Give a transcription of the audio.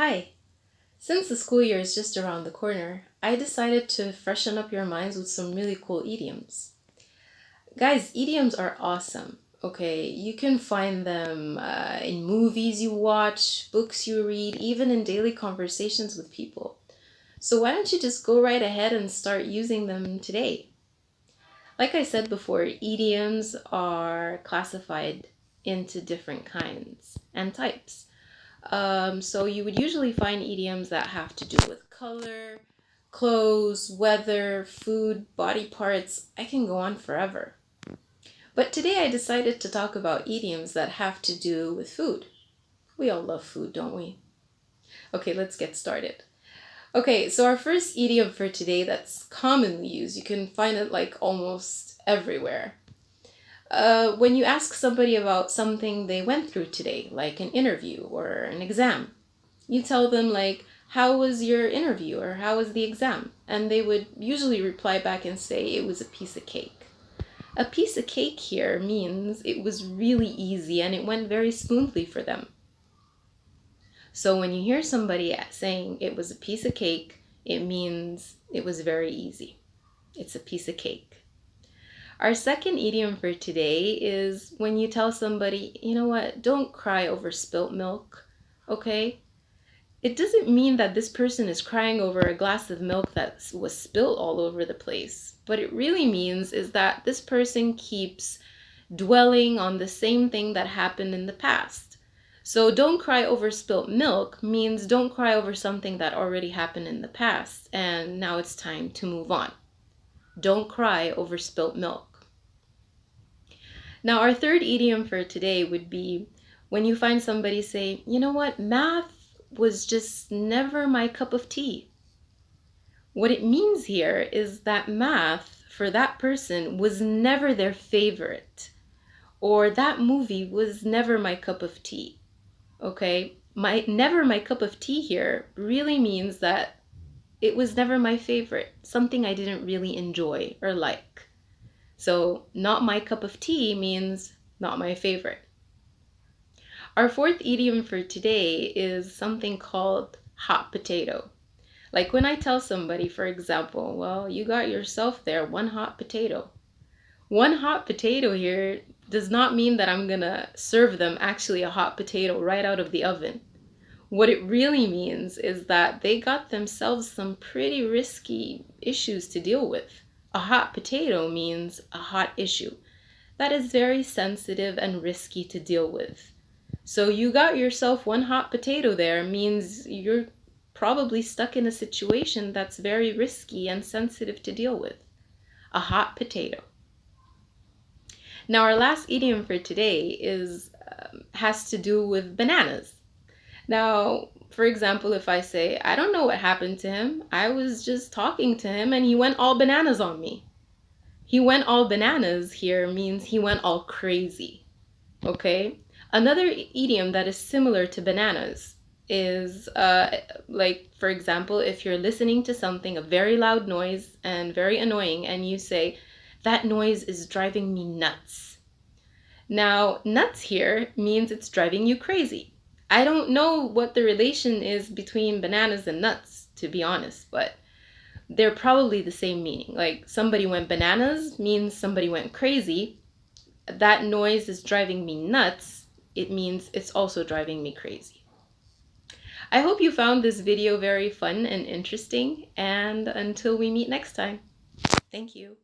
Hi! Since the school year is just around the corner, I decided to freshen up your minds with some really cool idioms. Guys, idioms are awesome, okay? You can find them in movies you watch, books you read, even in daily conversations with people. So why don't you just go right ahead and start using them today? Like I said before, idioms are classified into different kinds and types. So you would usually find idioms that have to do with color, clothes, weather, food, body parts. I can go on forever. But today I decided to talk about idioms that have to do with food. We all love food, don't we? Okay, let's get started. Okay, so our first idiom for today that's commonly used, you can find it like almost everywhere. When you ask somebody about something they went through today, like an interview or an exam, you tell them like, how was your interview or how was the exam? And they would usually reply back and say it was a piece of cake. A piece of cake here means it was really easy and it went very smoothly for them. So when you hear somebody saying it was a piece of cake, it means it was very easy. It's a piece of cake. Our second idiom for today is when you tell somebody, you know what, don't cry over spilt milk, okay? It doesn't mean that this person is crying over a glass of milk that was spilled all over the place. What it really means is that this person keeps dwelling on the same thing that happened in the past. So don't cry over spilt milk means don't cry over something that already happened in the past and now it's time to move on. Don't cry over spilt milk. Now our third idiom for today would be when you find somebody say, you know what, math was just never my cup of tea. What it means here is that math for that person was never their favorite, or that movie was never my cup of tea. Okay? Never my cup of tea here really means that it was never my favorite, something I didn't really enjoy or like. So, not my cup of tea means not my favorite. Our fourth idiom for today is something called hot potato. Like when I tell somebody, for example, well, you got yourself there one hot potato. One hot potato here does not mean that I'm gonna serve them actually a hot potato right out of the oven. What it really means is that they got themselves some pretty risky issues to deal with. A hot potato means a hot issue that is very sensitive and risky to deal with. So you got yourself one hot potato there means you're probably stuck in a situation that's very risky and sensitive to deal with. A hot potato. Now our last idiom for today has to do with bananas. Now, for example, if I say, I don't know what happened to him. I was just talking to him and he went all bananas on me. He went all bananas here means he went all crazy. Okay? Another idiom that is similar to bananas is like, for example, if you're listening to something, a very loud noise and very annoying, and you say, that noise is driving me nuts. Now, nuts here means it's driving you crazy. I don't know what the relation is between bananas and nuts, to be honest, but they're probably the same meaning. Like somebody went bananas means somebody went crazy. That noise is driving me nuts. It means it's also driving me crazy. I hope you found this video very fun and interesting, and until we meet next time, thank you.